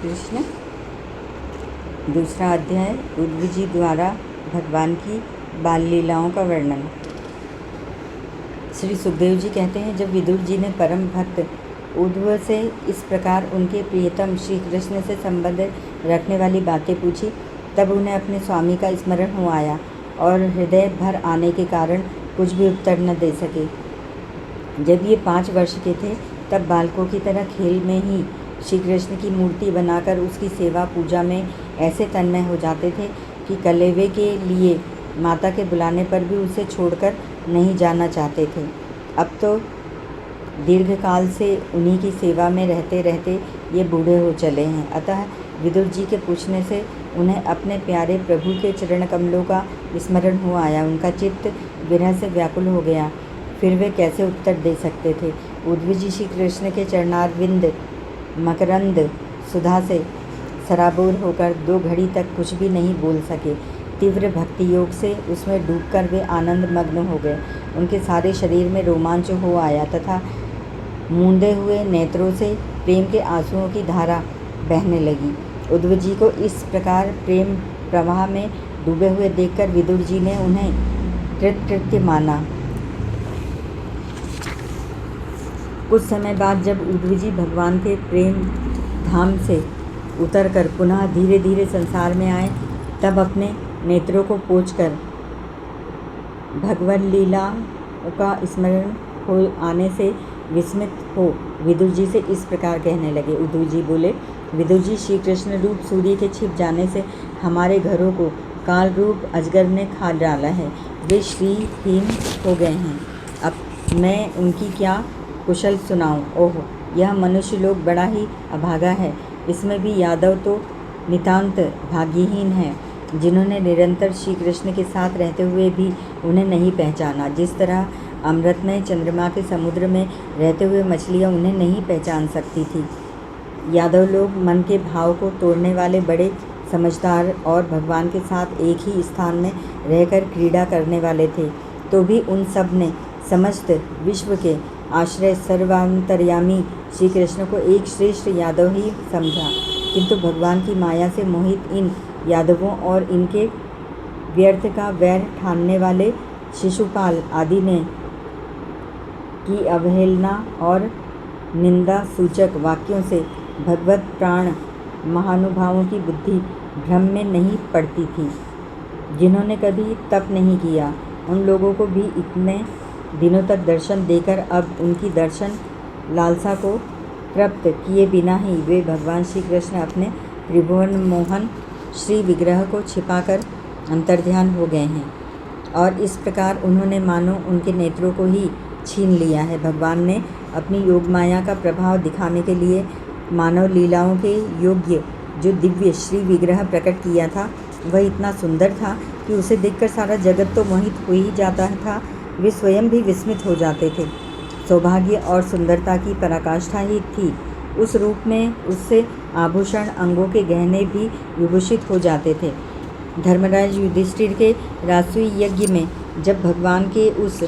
कृष्ण। दूसरा अध्याय उद्धव जी द्वारा भगवान की बाल लीलाओं का वर्णन। श्री सुखदेव जी कहते हैं, जब विदुर जी ने परम भक्त उद्धव से इस प्रकार उनके प्रियतम श्री कृष्ण से संबंध रखने वाली बातें पूछी, तब उन्हें अपने स्वामी का स्मरण हो आया और हृदय भर आने के कारण कुछ भी उत्तर न दे सके। जब ये 5 वर्ष के थे, तब बालकों की तरह खेल में ही श्री कृष्ण की मूर्ति बनाकर उसकी सेवा पूजा में ऐसे तन्मय हो जाते थे कि कलेवे के लिए माता के बुलाने पर भी उसे छोड़कर नहीं जाना चाहते थे। अब तो दीर्घकाल से उन्हीं की सेवा में रहते रहते ये बूढ़े हो चले हैं। अतः विदुर जी के पूछने से उन्हें अपने प्यारे प्रभु के चरण कमलों का स्मरण हो आया। उनका चित्त विरह से व्याकुल हो गया। फिर वे कैसे उत्तर दे सकते थे। उद्धव जी श्री कृष्ण के चरणारविंद मकरंद सुधा से सराबोर होकर 2 घड़ी तक कुछ भी नहीं बोल सके। तीव्र भक्ति योग से उसमें डूबकर वे आनंद मग्न हो गए। उनके सारे शरीर में रोमांच हो आया तथा मूंदे हुए नेत्रों से प्रेम के आंसुओं की धारा बहने लगी। उद्धव जी को इस प्रकार प्रेम प्रवाह में डूबे हुए देखकर विदुर जी ने उन्हें कृतकृत्य माना। कुछ समय बाद जब उद्धव जी भगवान के प्रेम धाम से उतरकर पुनः धीरे धीरे संसार में आए, तब अपने नेत्रों को पोंछकर भगवत लीला का स्मरण हो आने से विस्मित हो विदुर जी से इस प्रकार कहने लगे। उद्धव जी बोले, विदुर जी, श्री कृष्ण रूप सूर्य के छिप जाने से हमारे घरों को काल रूप अजगर ने खा डाला है। वे श्रीहीन हो गए हैं। अब मैं उनकी क्या कुशल सुनाऊं। ओह, यह मनुष्य लोग बड़ा ही अभागा है। इसमें भी यादव तो नितांत भाग्यहीन है, जिन्होंने निरंतर श्री कृष्ण के साथ रहते हुए भी उन्हें नहीं पहचाना। जिस तरह अमृतमय चंद्रमा के समुद्र में रहते हुए मछलियाँ उन्हें नहीं पहचान सकती थी। यादव लोग मन के भाव को तोड़ने वाले बड़े समझदार और भगवान के साथ एक ही स्थान में रहकर क्रीड़ा करने वाले थे, तो भी उन सब ने समस्त विश्व के आश्रय सर्वांतर्यामी श्री कृष्ण को एक श्रेष्ठ यादव ही समझा। किंतु भगवान की माया से मोहित इन यादवों और इनके व्यर्थ का वैर ठानने वाले शिशुपाल आदि ने की अवहेलना और निंदा सूचक वाक्यों से भगवत प्राण महानुभावों की बुद्धि भ्रम में नहीं पड़ती थी। जिन्होंने कभी तप नहीं किया, उन लोगों को भी इतने दिनों तक दर्शन देकर अब उनकी दर्शन लालसा को तृप्त किए बिना ही वे भगवान श्री कृष्ण अपने त्रिभुवन मोहन श्री विग्रह को छिपाकर अंतर्ध्यान हो गए हैं और इस प्रकार उन्होंने मानो उनके नेत्रों को ही छीन लिया है। भगवान ने अपनी योग माया का प्रभाव दिखाने के लिए मानव लीलाओं के योग्य जो दिव्य श्री विग्रह प्रकट किया था, वह इतना सुंदर था कि उसे देखकर सारा जगत तो मोहित हो ही जाता था। वे स्वयं भी विस्मित हो जाते थे। सौभाग्य और सुंदरता की पराकाष्ठा ही थी। उस रूप में उससे आभूषण अंगों के गहने भी विभूषित हो जाते थे। धर्मराज युधिष्ठिर के राजसूय यज्ञ में जब भगवान के उस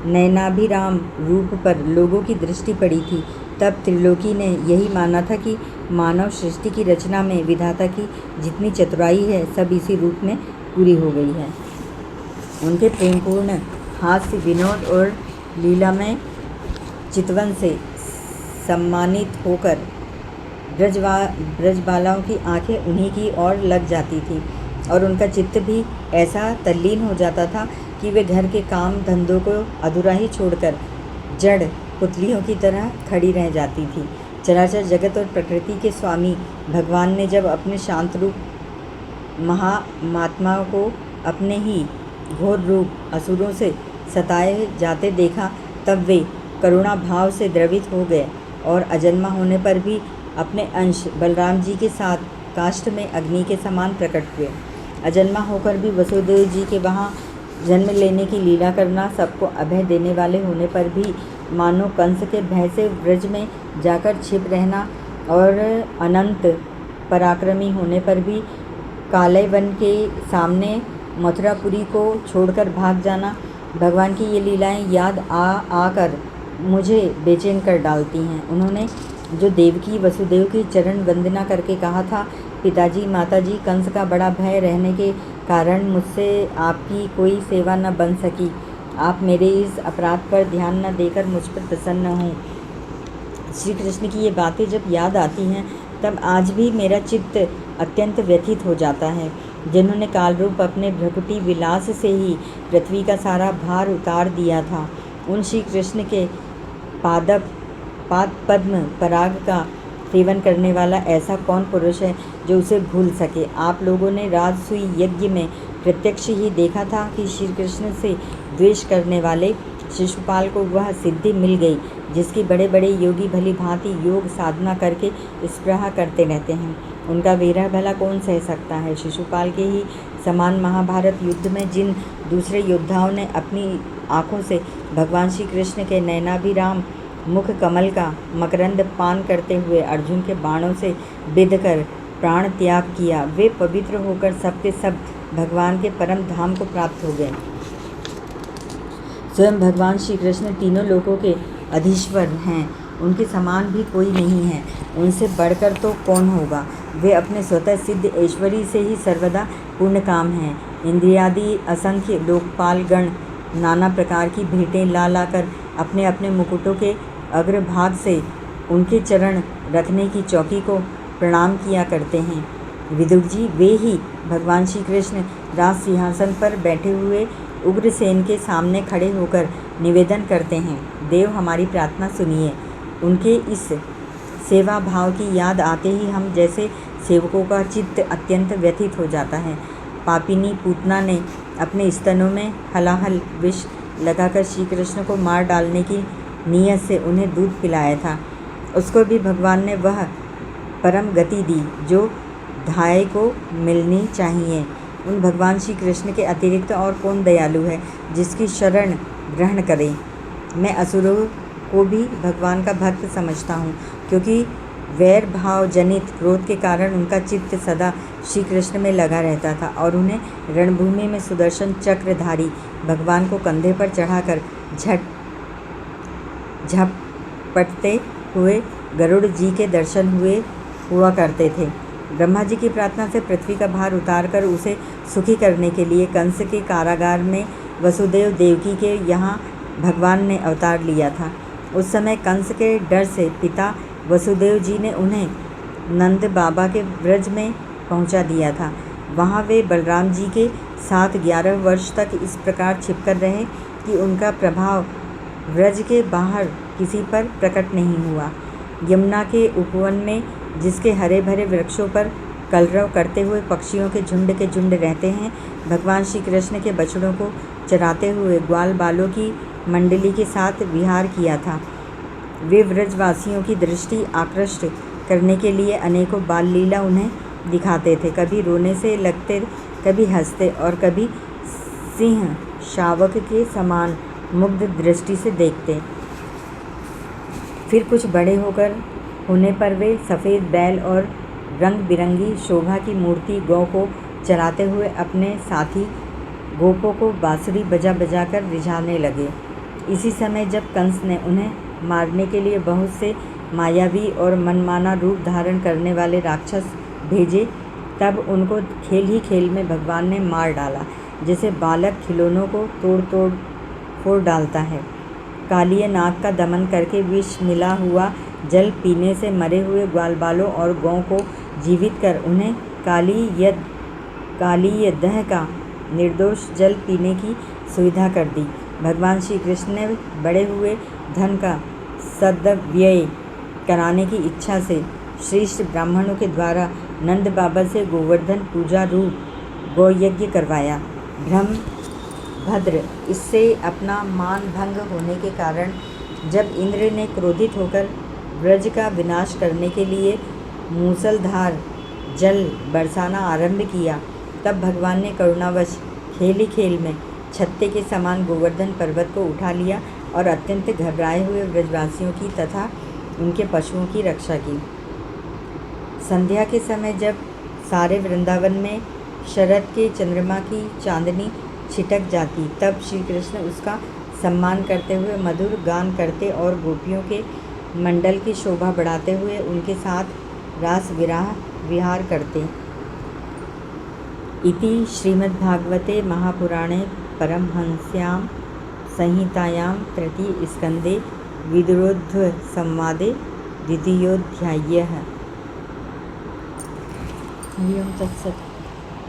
नयनाभिराम रूप पर लोगों की दृष्टि पड़ी थी, तब त्रिलोकी ने यही माना था कि मानव सृष्टि की रचना में विधाता की जितनी चतुराई है, सब इसी रूप में पूरी हो गई है। उनके प्रेमपूर्ण हास्य, विनोद और लीलामय चितवन से सम्मानित होकर ब्रजबालाओं की आंखें उन्हीं की ओर लग जाती थी और उनका चित्त भी ऐसा तल्लीन हो जाता था कि वे घर के काम धंधों को अधूरा ही छोड़कर जड़ पुतलियों की तरह खड़ी रह जाती थी। चराचर जगत और प्रकृति के स्वामी भगवान ने जब अपने शांत रूप महामात्माओं को अपने ही घोर रूप असुरों से सताए जाते देखा, तब वे करुणा भाव से द्रवित हो गए और अजन्मा होने पर भी अपने अंश बलराम जी के साथ काष्ठ में अग्नि के समान प्रकट हुए। अजन्मा होकर भी वसुदेव जी के वहाँ जन्म लेने की लीला करना, सबको अभय देने वाले होने पर भी मानो कंस के भय से व्रज में जाकर छिप रहना और अनंत पराक्रमी होने पर भी कालय वन के सामने मथुरापुरी को छोड़कर भाग जाना, भगवान की ये लीलाएं याद आकर मुझे बेचैन कर डालती हैं। उन्होंने जो देवकी वसुदेव की चरण वंदना करके कहा था, पिताजी माताजी, कंस का बड़ा भय रहने के कारण मुझसे आपकी कोई सेवा न बन सकी। आप मेरे इस अपराध पर ध्यान न देकर मुझ पर प्रसन्न हों। श्री कृष्ण की ये बातें जब याद आती हैं तब आज भी मेरा चित्त अत्यंत व्यथित हो जाता है। जिन्होंने कालरूप अपने भ्रकुटी विलास से ही पृथ्वी का सारा भार उतार दिया था, उन श्री कृष्ण के पाद पद्म पराग का सेवन करने वाला ऐसा कौन पुरुष है जो उसे भूल सके। आप लोगों ने राजसूय यज्ञ में प्रत्यक्ष ही देखा था कि श्री कृष्ण से द्वेष करने वाले शिशुपाल को वह सिद्धि मिल गई जिसकी बड़े बड़े योगी भली भांति योग साधना करके स्पृहा करते रहते हैं। उनका विरह भला कौन सह सकता है। शिशुपाल के ही समान महाभारत युद्ध में जिन दूसरे योद्धाओं ने अपनी आँखों से भगवान श्री कृष्ण के नयनाभिराम मुख कमल का मकरंद पान करते हुए अर्जुन के बाणों से बिध कर प्राण त्याग किया, वे पवित्र होकर सब के सब भगवान के परम धाम को प्राप्त हो गए। स्वयं भगवान श्री कृष्ण तीनों लोकों के अधीश्वर हैं, उनके समान भी कोई नहीं है, उनसे बढ़कर तो कौन होगा। वे अपने स्वतः सिद्ध ऐश्वर्य से ही सर्वदा पूर्ण काम हैं। इंद्रियादि असंख्य लोकपाल गण नाना प्रकार की भेंटें ला लाकर अपने अपने मुकुटों के अग्रभाग से उनके चरण रखने की चौकी को प्रणाम किया करते हैं। विदुर जी, वे ही भगवान श्री कृष्ण राज सिंहासन पर बैठे हुए उग्रसेन के सामने खड़े होकर निवेदन करते हैं, देव हमारी प्रार्थना सुनिए। उनके इस सेवा भाव की याद आते ही हम जैसे सेवकों का चित्त अत्यंत व्यथित हो जाता है। पापिनी पूतना ने अपने स्तनों में हलाहल विष लगाकर श्री कृष्ण को मार डालने की नीयत से उन्हें दूध पिलाया था। उसको भी भगवान ने वह परम गति दी जो धाय को मिलनी चाहिए। उन भगवान श्री कृष्ण के अतिरिक्त और कौन दयालु है जिसकी शरण ग्रहण करे। मैं असुरों को भी भगवान का भक्त समझता हूँ, क्योंकि वैर भाव जनित क्रोध के कारण उनका चित्त सदा श्री कृष्ण में लगा रहता था और उन्हें रणभूमि में सुदर्शन चक्रधारी भगवान को कंधे पर चढ़ाकर झपटते हुए गरुड़ जी के दर्शन हुआ करते थे। ब्रह्मा जी की प्रार्थना से पृथ्वी का भार उतारकर उसे सुखी करने के लिए कंस के कारागार में वसुदेव देवकी के यहाँ भगवान ने अवतार लिया था। उस समय कंस के डर से पिता वसुदेव जी ने उन्हें नंद बाबा के व्रज में पहुँचा दिया था। वहाँ वे बलराम जी के साथ 11 वर्ष तक इस प्रकार छिपकर रहे कि उनका प्रभाव व्रज के बाहर किसी पर प्रकट नहीं हुआ। यमुना के उपवन में जिसके हरे भरे वृक्षों पर कलरव करते हुए पक्षियों के झुंड रहते हैं, भगवान श्री कृष्ण के बछड़ों को चराते हुए ग्वाल बालों की मंडली के साथ विहार किया था। वे व्रजवासियों की दृष्टि आकृष्ट करने के लिए अनेकों बाल लीला उन्हें दिखाते थे। कभी रोने से लगते, कभी हंसते और कभी सिंह शावक के समान मुग्ध दृष्टि से देखते। फिर कुछ बड़े होने पर वे सफ़ेद बैल और रंग बिरंगी शोभा की मूर्ति गौ को चराते हुए अपने साथी गोपों को बांसुरी बजा बजा कर रिझाने लगे। इसी समय जब कंस ने उन्हें मारने के लिए बहुत से मायावी और मनमाना रूप धारण करने वाले राक्षस भेजे, तब उनको खेल ही खेल में भगवान ने मार डाला, जैसे बालक खिलौनों को तोड़ फोड़ डालता है। कालिय नाग का दमन करके विष मिला हुआ जल पीने से मरे हुए ग्वालबालों और गौ को जीवित कर उन्हें कालीय दह का निर्दोष जल पीने की सुविधा कर दी। भगवान श्री कृष्ण ने बड़े हुए धन का सद्व्यय कराने की इच्छा से श्रेष्ठ ब्राह्मणों के द्वारा नंद बाबा से गोवर्धन पूजा रूप गौयज्ञ करवाया। ब्रह्मभद्र इससे अपना मान भंग होने के कारण जब इंद्र ने क्रोधित होकर ब्रज का विनाश करने के लिए मूसलधार जल बरसाना आरंभ किया, तब भगवान ने करुणावश खेल ही खेल में छत्ते के समान गोवर्धन पर्वत को उठा लिया और अत्यंत घबराए हुए ब्रजवासियों की तथा उनके पशुओं की रक्षा की। संध्या के समय जब सारे वृंदावन में शरद के चंद्रमा की चांदनी छिटक जाती, तब श्री कृष्ण उसका सम्मान करते हुए मधुर गान करते और गोपियों के मंडल की शोभा बढ़ाते हुए उनके साथ रास विहार करते। इति श्रीमद्भागवते महापुराणे परमहंस्यां संहितायां तृतीयस्कन्धे विदुरोद्धवसंवादे द्वितीयोऽध्यायः। हरि ओं तत्सत्।